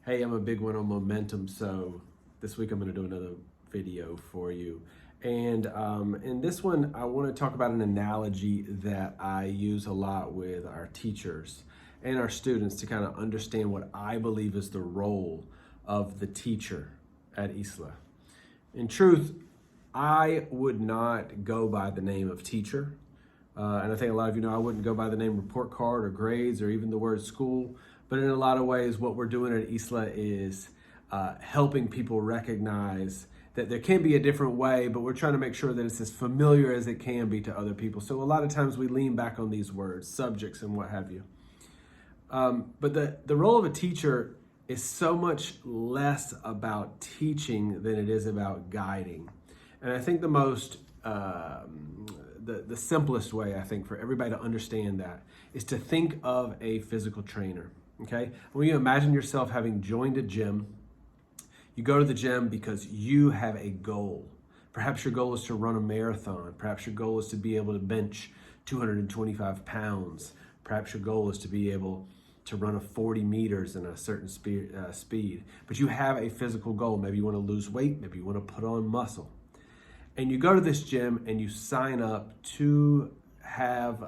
Hey, I'm a big one on momentum, so this week I'm going to do another video for you. And in this one, I want to talk about an analogy that I use a lot with our teachers and our students to kind of understand what I believe is the role of the teacher at ISLA. In truth, I would not go by the name of teacher. And I think a lot of you know I wouldn't go by the name report card or grades or even the word school. But in a lot of ways, what we're doing at ISLA is helping people recognize that there can be a different way, but we're trying to make sure that it's as familiar as it can be to other people. So a lot of times we lean back on these words, subjects and what have you. But the role of a teacher is so much less about teaching than it is about guiding. And I think the most the simplest way, I think, for everybody to understand that is to think of a physical trainer, okay? When you imagine yourself having joined a gym, you go to the gym because you have a goal. Perhaps your goal is to run a marathon. Perhaps your goal is to be able to bench 225 pounds. Perhaps your goal is to be able to run a 40 meters in a certain speed. But you have a physical goal. Maybe you want to lose weight. Maybe you want to put on muscle. And you go to this gym and you sign up to have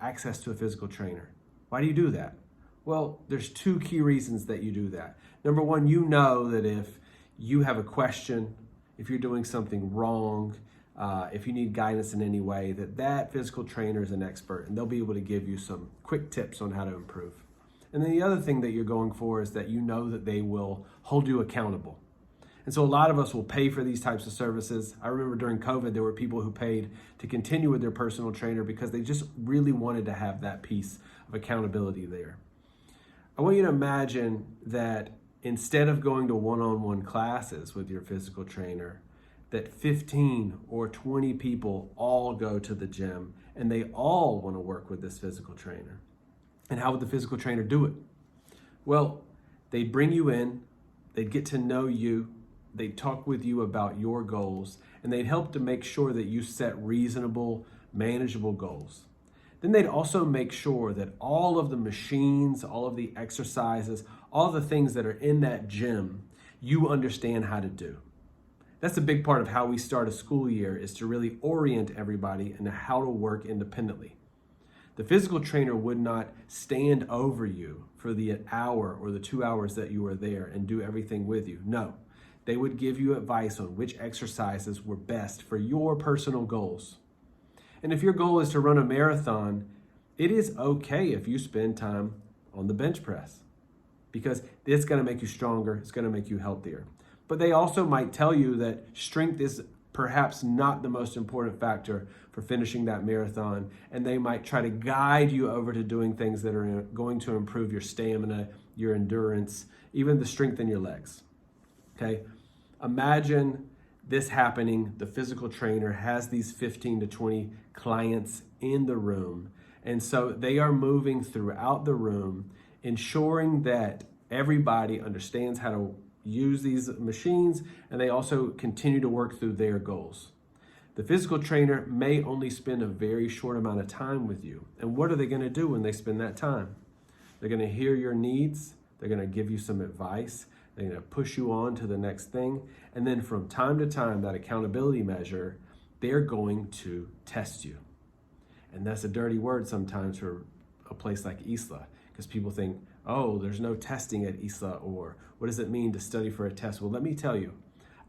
access to a physical trainer. Why do you do that? Well, there's two key reasons that you do that. Number one, you know that if you have a question, if you're doing something wrong, if you need guidance in any way, that physical trainer is an expert and they'll be able to give you some quick tips on how to improve. And then the other thing that you're going for is that you know that they will hold you accountable. And so a lot of us will pay for these types of services. I remember during COVID, there were people who paid to continue with their personal trainer because they just really wanted to have that piece of accountability there. I want you to imagine that instead of going to one-on-one classes with your physical trainer, that 15 or 20 people all go to the gym and they all want to work with this physical trainer. And how would the physical trainer do it? Well, they'd bring you in, they'd get to know you, they'd talk with you about your goals, and they'd help to make sure that you set reasonable, manageable goals. Then they'd also make sure that all of the machines, all of the exercises, all the things that are in that gym, you understand how to do. That's a big part of how we start a school year, is to really orient everybody into how to work independently. The physical trainer would not stand over you for the hour or the 2 hours that you were there and do everything with you. No. They would give you advice on which exercises were best for your personal goals. And if your goal is to run a marathon, it is okay if you spend time on the bench press because it's going to make you stronger, it's going to make you healthier. But they also might tell you that strength is perhaps not the most important factor for finishing that marathon, and they might try to guide you over to doing things that are going to improve your stamina, your endurance, even the strength in your legs. Okay, imagine this happening. The physical trainer has these 15 to 20 clients in the room. And so they are moving throughout the room, ensuring that everybody understands how to use these machines, and they also continue to work through their goals. The physical trainer may only spend a very short amount of time with you. And what are they going to do when they spend that time? They're going to hear your needs. They're going to give you some advice. They're going to push you on to the next thing. And then from time to time, that accountability measure, they're going to test you. And that's a dirty word sometimes for a place like ISLA, because people think, oh, there's no testing at ISLA, or what does it mean to study for a test? Well, let me tell you,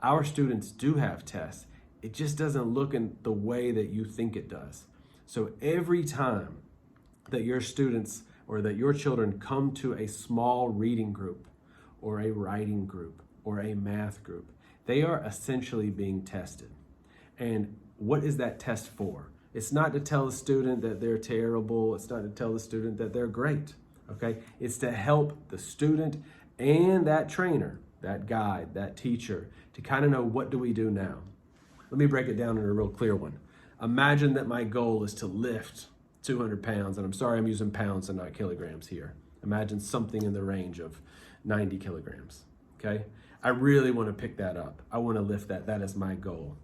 our students do have tests. It just doesn't look in the way that you think it does. So every time that your students or that your children come to a small reading group, or a writing group, or a math group, they are essentially being tested. And what is that test for? It's not to tell the student that they're terrible. It's not to tell the student that they're great, okay? It's to help the student and that trainer, that guide, that teacher, to kind of know, what do we do now? Let me break it down in a real clear one. Imagine that my goal is to lift 200 pounds, and I'm sorry I'm using pounds and not kilograms here. Imagine something in the range of 90 kilograms, okay? I really want to pick that up. I want to lift that. That is my goal.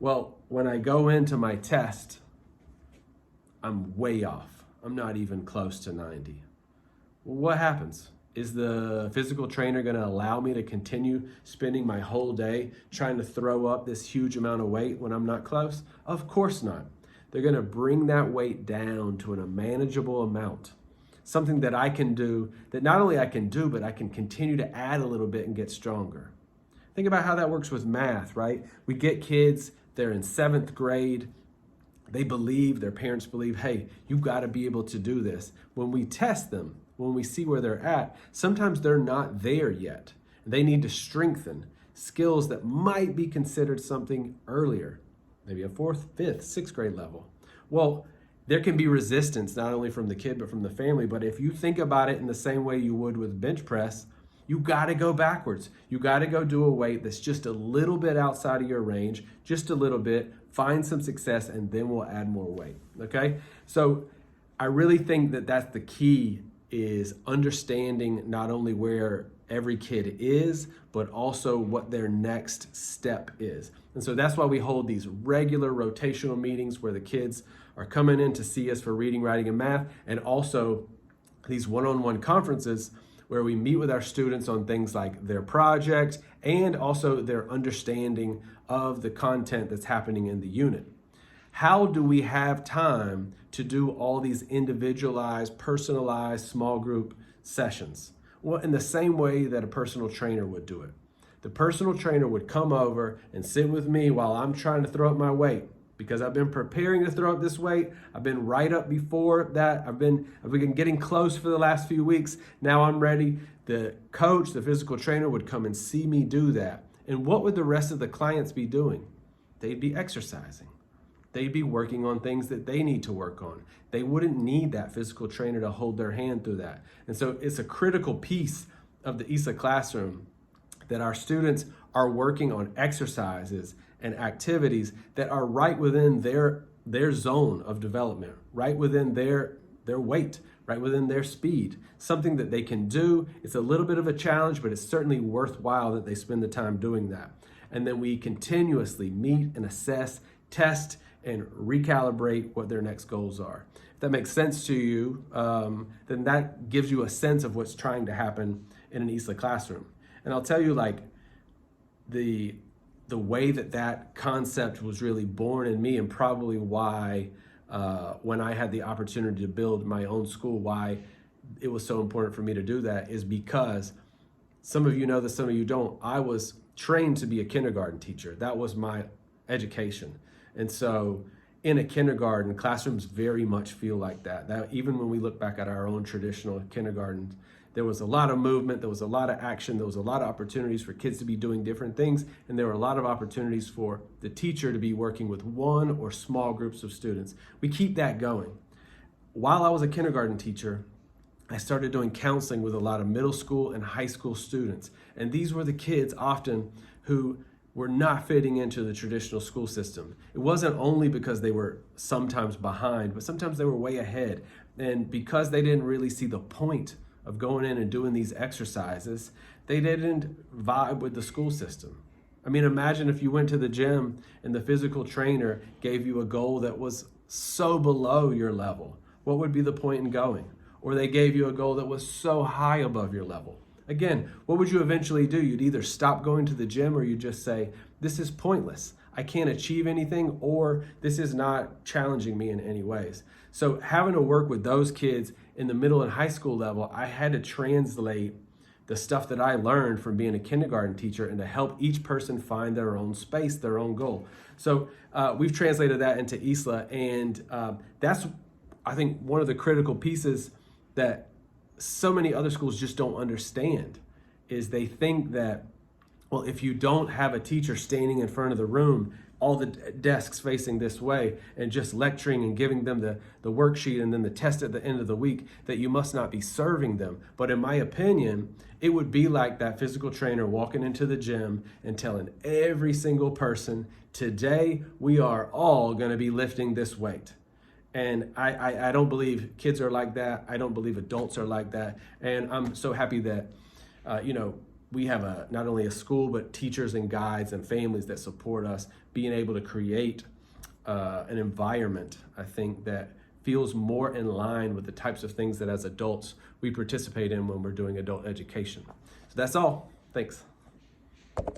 Well, when I go into my test, I'm way off. I'm not even close to 90. Well, what happens? Is the physical trainer going to allow me to continue spending my whole day trying to throw up this huge amount of weight when I'm not close? Of course not. They're going to bring that weight down to a manageable amount. Something that I can do, that not only I can do, but I can continue to add a little bit and get stronger. Think about how that works with math, right? We get kids, they're in 7th grade. They believe, their parents believe, hey, you've got to be able to do this. When we test them, when we see where they're at, sometimes they're not there yet. They need to strengthen skills that might be considered something earlier, maybe a 4th, 5th, 6th grade level. Well, there can be resistance not only from the kid, but from the family. But if you think about it in the same way you would with bench press, you got to go backwards. You got to go do a weight that's just a little bit outside of your range, just a little bit, find some success, and then we'll add more weight, okay? So I really think that that's the key, is understanding not only where every kid is, but also what their next step is. And so that's why we hold these regular rotational meetings where the kids are coming in to see us for reading, writing, and math, and also these one-on-one conferences where we meet with our students on things like their project and also their understanding of the content that's happening in the unit. How do we have time to do all these individualized, personalized, small group sessions? Well, in the same way that a personal trainer would do it. The personal trainer would come over and sit with me while I'm trying to throw up my weight, because I've been preparing to throw up this weight. I've been right up before that. I've been getting close for the last few weeks. Now I'm ready. The coach, the physical trainer, would come and see me do that. And what would the rest of the clients be doing? They'd be exercising. They'd be working on things that they need to work on. They wouldn't need that physical trainer to hold their hand through that. And so it's a critical piece of the ISLA classroom that our students are working on exercises and activities that are right within their zone of development, right within their weight, right within their speed, something that they can do. It's a little bit of a challenge, but it's certainly worthwhile that they spend the time doing that. And then we continuously meet and assess, test, and recalibrate what their next goals are. If that makes sense to you, then that gives you a sense of what's trying to happen in an ISLA classroom. And I'll tell you, like, the way that concept was really born in me, and probably why when I had the opportunity to build my own school, why it was so important for me to do that, is because some of you know this, some of you don't. I was trained to be a kindergarten teacher. That was my education. And so in a kindergarten, classrooms very much feel like that. That even when we look back at our own traditional kindergartens, there was a lot of movement, there was a lot of action, there was a lot of opportunities for kids to be doing different things, and there were a lot of opportunities for the teacher to be working with one or small groups of students. We keep that going. While I was a kindergarten teacher, I started doing counseling with a lot of middle school and high school students. And these were the kids often who were not fitting into the traditional school system. It wasn't only because they were sometimes behind, but sometimes they were way ahead. And because they didn't really see the point of going in and doing these exercises, they didn't vibe with the school system. I mean, imagine if you went to the gym and the physical trainer gave you a goal that was so below your level. What would be the point in going? Or they gave you a goal that was so high above your level. Again, what would you eventually do? You'd either stop going to the gym, or you just say, this is pointless. I can't achieve anything, or this is not challenging me in any ways. So having to work with those kids in the middle and high school level, I had to translate the stuff that I learned from being a kindergarten teacher and to help each person find their own space, their own goal. So we've translated that into ISLA, and that's, I think, one of the critical pieces that so many other schools just don't understand, is they think that, well, if you don't have a teacher standing in front of the room, all the desks facing this way, and just lecturing and giving them the worksheet and then the test at the end of the week, that you must not be serving them. But in my opinion, it would be like that physical trainer walking into the gym and telling every single person, today we are all going to be lifting this weight. And I don't believe kids are like that. I don't believe adults are like that. And I'm so happy that, we have not only a school, but teachers and guides and families that support us being able to create an environment, I think, that feels more in line with the types of things that as adults we participate in when we're doing adult education. So that's all. Thanks.